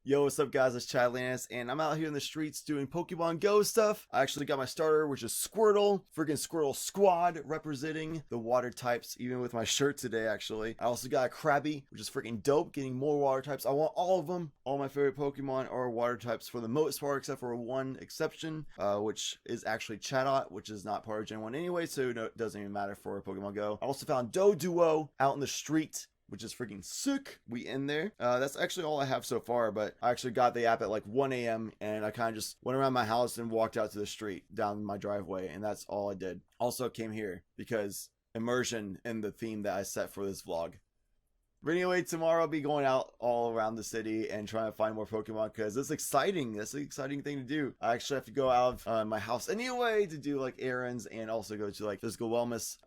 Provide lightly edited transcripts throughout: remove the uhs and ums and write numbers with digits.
Yo, what's up guys, it's Chadlantis, and I'm out here in the streets doing Pokemon Go stuff. I actually got my starter, which is Squirtle, freaking Squirtle Squad, representing the water types, even with my shirt today actually. I also got a Krabby, which is freaking dope, getting more water types. I want all of them. All my favorite Pokemon are water types for the most part, except for one exception, which is actually Chatot, which is not part of Gen 1 anyway, so it doesn't even matter for Pokemon Go. I also found Doduo out in the street, which is freaking sick. We in there. That's actually all I have so far, but I actually got the app at like 1 a.m. and I kind of just went around my house and walked out to the street down my driveway, and that's all I did. Also came here because immersion in the theme that I set for this vlog. But anyway, tomorrow I'll be going out all around the city and trying to find more Pokemon because it's exciting. That's an exciting thing to do. I actually have to go out of my house anyway to do like errands and also go to like physical wellness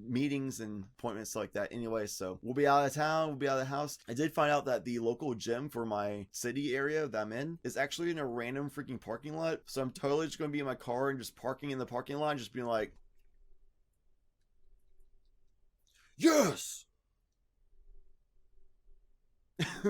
meetings and appointments like that anyway. So we'll be out of town. We'll be out of the house. I did find out that the local gym for my city area that I'm in is actually in a random freaking parking lot. So I'm totally just going to be in my car and just parking in the parking lot and just being like, yes!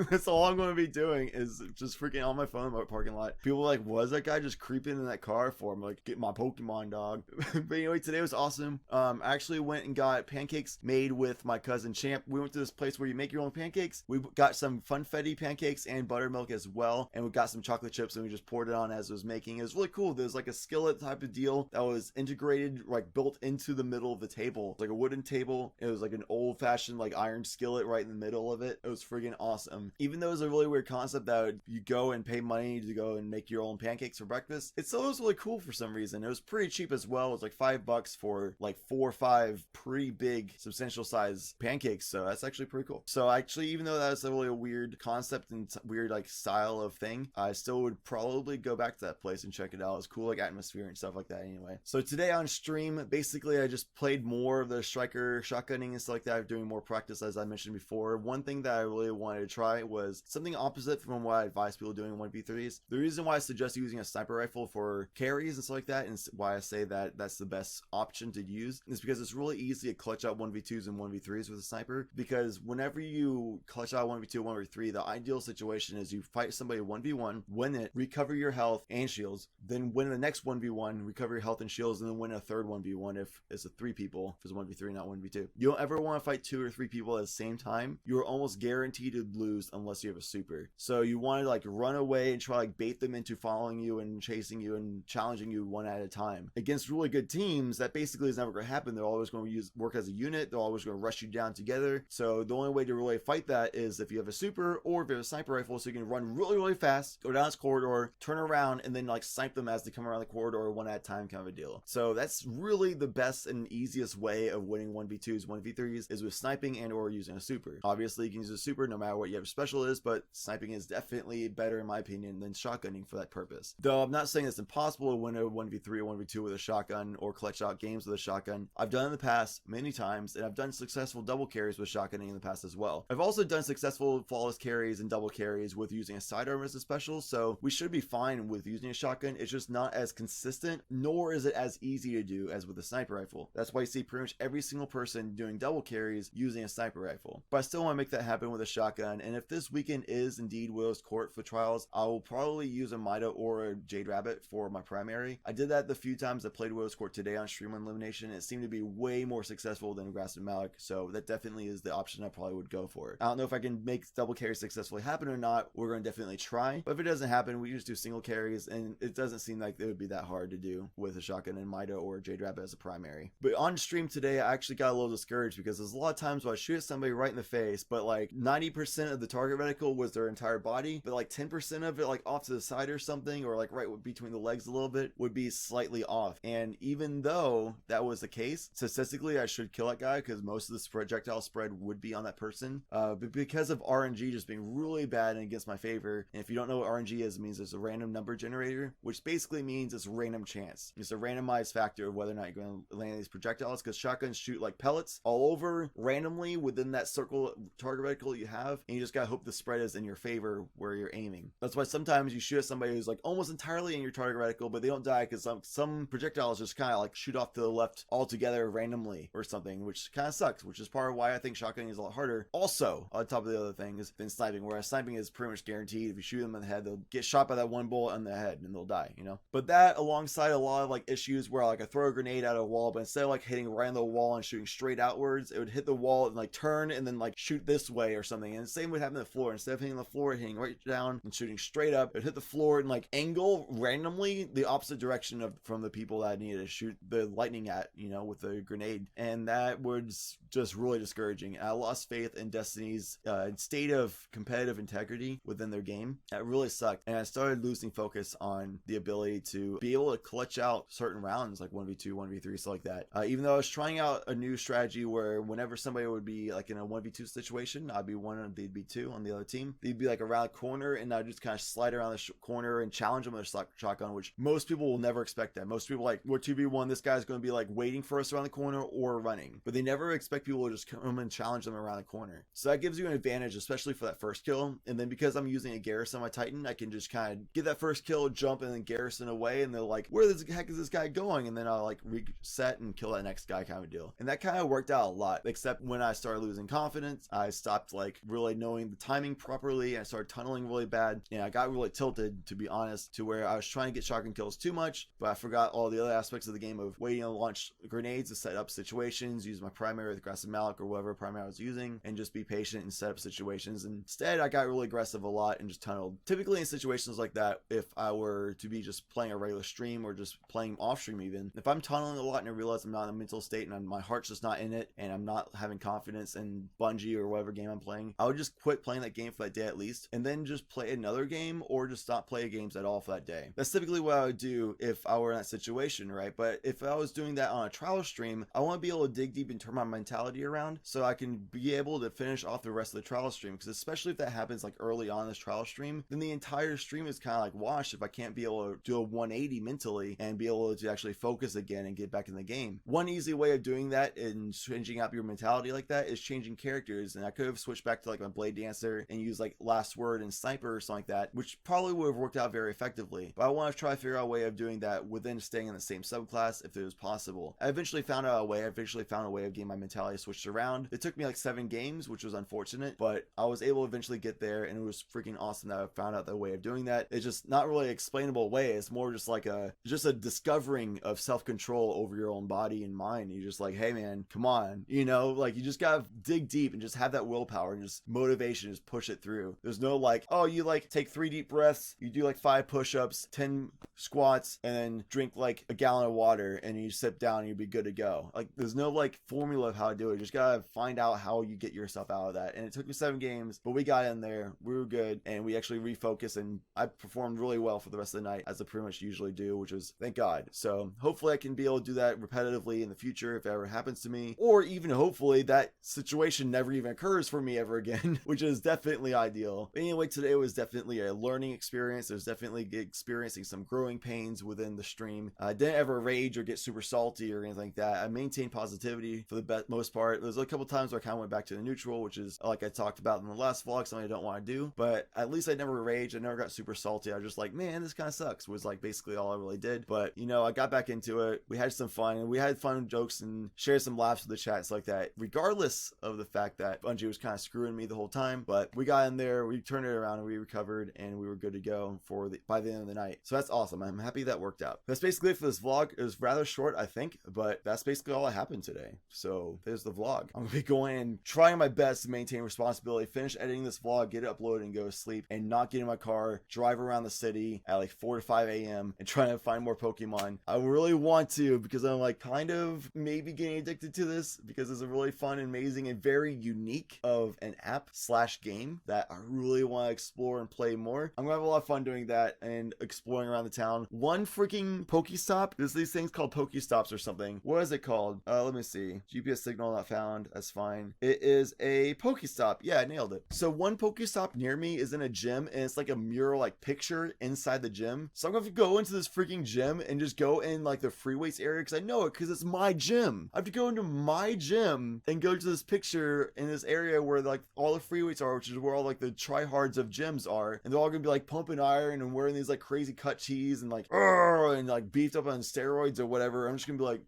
That's all I'm going to be doing is just freaking on my phone in my parking lot. People are like, was that guy just creeping in that car for? I'm like, get my Pokemon, dog. But anyway, today was awesome. I actually went and got pancakes made with my cousin Champ. We went to this place where you make your own pancakes. We got some funfetti pancakes and buttermilk as well. And we got some chocolate chips and we just poured it on as it was making. It was really cool. There's like a skillet type of deal that was integrated, like built into the middle of the table. Like a wooden table. It was like an old fashioned like iron skillet right in the middle of it. It was friggin' awesome. Even though it's a really weird concept that you go and pay money to go and make your own pancakes for breakfast, it still was really cool for some reason. It was pretty cheap as well. It was like $5 for like 4 or 5 pretty big, substantial size pancakes. So that's actually pretty cool. So actually, even though that's a really weird concept and weird like style of thing, I still would probably go back to that place and check it out. It's cool, like atmosphere and stuff like that anyway. So today on stream, basically I just played more of the striker shotgunning and stuff like that, doing more practice as I mentioned before. One thing that I really wanted to try was something opposite from what I advise people doing in 1v3s. The reason why I suggest using a sniper rifle for carries and stuff like that, and why I say that that's the best option to use, is because it's really easy to clutch out 1v2s and 1v3s with a sniper. Because whenever you clutch out 1v2 or 1v3, the ideal situation is you fight somebody 1v1, win it, recover your health and shields, then win the next 1v1, recover your health and shields, and then win a third 1v1 if it's a 3 people, if it's 1v3 not 1v2. You don't ever want to fight 2 or 3 people at the same time. You're almost guaranteed to lose unless you have a super. So you want to like run away and try like bait them into following you and chasing you and challenging you one at a time. Against really good teams, that basically is never going to happen. They're always going to work as a unit. They're always going to rush you down together. So the only way to really fight that is if you have a super or if you have a sniper rifle, so you can run really fast, go down this corridor, turn around, and then like snipe them as they come around the corridor one at a time kind of a deal. So that's really the best and easiest way of winning 1v2s, 1v3s is with sniping and or using a super. Obviously you can use a super no matter what your special is, but sniping is definitely better in my opinion than shotgunning for that purpose. Though I'm not saying it's impossible to win a 1v3 or 1v2 with a shotgun or clutch out games with a shotgun. I've done it in the past many times, and I've done successful double carries with shotgunning in the past as well. I've also done successful flawless carries and double carries with using a sidearm as a special, so we should be fine with using a shotgun. It's just not as consistent, nor is it as easy to do as with a sniper rifle. That's why you see pretty much every single person doing double carries using a sniper rifle. But I still want to make that happen with a shotgun, and if this weekend is indeed Willow's Court for trials, I will probably use a Mida or a Jade Rabbit for my primary. I did that the few times I played Willow's Court today on Stream Elimination. It seemed to be way more successful than Grass and Malik, so that definitely is the option I probably would go for. I don't know if I can make double carries successfully happen or not. We're going to definitely try, but if it doesn't happen, we just do single carries, and it doesn't seem like it would be that hard to do with a shotgun and Mida or Jade Rabbit as a primary. But on stream today, I actually got a little discouraged because there's a lot of times where I shoot somebody right in the face, but like 90% of the target reticle was their entire body, but like 10% of it like off to the side or something, or like right between the legs a little bit, would be slightly off. And even though that was the case, statistically I should kill that guy because most of the projectile spread would be on that person, but because of RNG just being really bad and against my favor, and if you don't know what RNG is, it means it's a random number generator, which basically means it's random chance. It's a randomized factor of whether or not you're going to land these projectiles, because shotguns shoot like pellets all over randomly within that circle target reticle you have, and you just gotta hope the spread is in your favor where you're aiming. That's why sometimes you shoot at somebody who's like almost entirely in your target reticle, but they don't die because some projectiles just kind of like shoot off to the left altogether randomly or something, which kind of sucks, which is part of why I think shotgunning is a lot harder. Also, on top of the other things than sniping, whereas sniping is pretty much guaranteed. If you shoot them in the head, they'll get shot by that one bullet in the head and they'll die, you know? But that alongside a lot of like issues where like I throw a grenade out of a wall, but instead of like hitting right on the wall and shooting straight outwards, it would hit the wall and like turn and then like shoot this way or something. And the same would happen to the floor. Instead of hitting the floor, hitting right down and shooting straight up, it would hit the floor and like angle randomly the opposite direction of from the people that I needed to shoot the lightning at, you know, with the grenade. And that was just really discouraging. I lost faith in Destiny's state of competitive integrity within their game. That really sucked. And I started losing focus on the ability to be able to clutch out certain rounds like 1v2, 1v3, stuff like that. Even though I was trying out a new strategy where whenever somebody would be like in a 1v2 situation, I'd be one and they'd be two on the other team. They'd be like around a corner and I'd just kind of slide around the corner and challenge them with a shotgun, which most people will never expect that. Most people like, we're 2v1, this guy's going to be like waiting for us around the corner or running. But they never expect people to just come and challenge them around the corner. So that gives you an advantage, especially for that first kill. And then because I'm using a garrison on my Titan, I can just kind of get that first kill, jump, and then garrison away. And they're like, where the heck is this guy going? And then I'll like reset and kill that next guy kind of deal. And that kind of worked out a lot, except when I started losing confidence, I stopped like really knowing the timing properly. I started tunneling really bad. And I got really tilted, to be honest, to where I was trying to get shotgun kills too much, but I forgot all the other aspects of the game of waiting to launch grenades to set up situations, use my primary with aggressive Malik or whatever primary I was using, and just be patient and set up situations. Instead, I got really aggressive a lot and just tunneled. Typically in situations like that, if I were to be just playing a regular stream or just playing off stream even, if I'm tunneling a lot and I realize I'm not in a mental state and my heart's just not in it and I'm not having confidence in Bungie or whatever game I'm playing, I would just quit playing that game for that day at least and then just play another game or just stop playing games at all for that day. That's typically what I would do if I were in that situation, right? But if I was doing that on a trial stream, I want to be able to dig deep and turn my mentality around so I can be able to finish off the rest of the trial stream, because especially if that happens like early on in this trial stream, then the entire stream is kind of like washed if I can't be able to do a 180 mentally and be able to actually focus again and get back in the game. One easy way of doing that and changing up your mentality like that is changing characters, and I could have switched back to like my Blade Dancer and used like Last Word and Sniper or something like that, which probably would have worked out very effectively, but I want to try to figure out a way of doing that within staying in the same subclass if it was possible. I eventually found a way of getting my mentality switched around. It took me like 7 games, which was unfortunate, but I was able to eventually get there, and it was freaking awesome that I found out the way of doing that. It's just not really an explainable way. It's more just like a discovering of self-control over your own body and mind. You're just like, hey man, come on, you know, like you just gotta dig deep and just have that willpower and just motivation, just push it through. There's no like, oh, you like take 3 deep breaths, you do like 5 push-ups, 10 squats, and then drink like a gallon of water, and you sit down and you'll be good to go. Like there's no like formula of how to do it. You just gotta find out how you get yourself out of that. And it took me 7 games, but we got in there, we were good, and we actually refocused, and I performed really well for the rest of the night, as I pretty much usually do, which is thank God. So hopefully I can be able to do that repetitively in the future if it ever happens to me, or even hopefully that situation never even occurs for me ever again, which is definitely ideal. But anyway, today was definitely a learning experience. There's definitely experiencing some growing pains within the stream. I didn't ever rage or get super salty or anything like that. I maintained positivity for the most part. There's a couple times where I kind of went back to the neutral, which is like I talked about in the last vlog, something I don't want to do, but at least I never raged. I never got super salty. I was just like, man, this kind of sucks, was like basically all I really did. But you know, I got back into it. We had some fun, and we had fun jokes and shared some laughs with the chats like that, regardless of the fact that Bungie was kind of screwing me the whole time. But we got in there, we turned it around, and we recovered, and we were good to go by the end of the night. So that's awesome. I'm happy that worked out. That's basically it for this vlog. It was rather short, I think, but that's basically all that happened today. So there's the vlog. I'm gonna be going and trying my best to maintain responsibility, finish editing this vlog, get it uploaded, and go to sleep, and not get in my car, drive around the city at like 4 to 5 a.m. and trying to find more Pokemon. I really want to, because I'm like kind of maybe getting addicted to this, because it's a really fun, amazing, and very unique of an app / game that I really want to explore and play more. I'm gonna have a lot of fun doing that and exploring around the town. One freaking Pokestop. There's these things called Pokestops or something. What is it called? Let me see. GPS signal not found. That's fine. It is a Pokestop. Yeah, I nailed it. So one Pokestop near me is in a gym, and it's like a mural like picture inside the gym. So I'm gonna have to go into this freaking gym and just go in like the free weights area, because I know it, because it's my gym. I have to go into my gym and go to this picture in this area where like all the free weights are, which is where all like the tryhards of gyms are, and they're all gonna be like pumping iron and wearing these like crazy cut tees and like and like beefed up on steroids or whatever. I'm just gonna be like,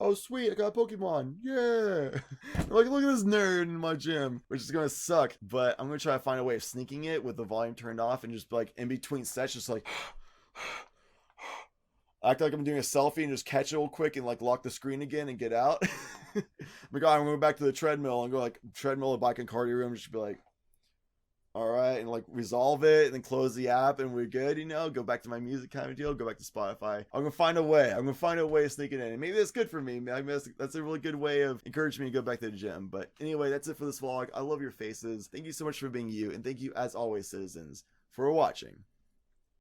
oh sweet, I got a Pokemon, yeah. Like, look at this nerd in my gym, which is gonna suck, but I'm gonna try to find a way of sneaking it with the volume turned off and just like in between sets, just like act like I'm doing a selfie and just catch it real quick and like lock the screen again and get out. My God, I'm going back to the treadmill and go like treadmill, the bike and cardio room, just be like, all right, and like resolve it and then close the app and we're good, you know, go back to my music kind of deal, go back to Spotify. I'm gonna find a way of sneaking in, and maybe that's good for me. Maybe that's a really good way of encouraging me to go back to the gym. But anyway, that's it for this vlog. I love your faces. Thank you so much for being you, and thank you as always, citizens, for watching.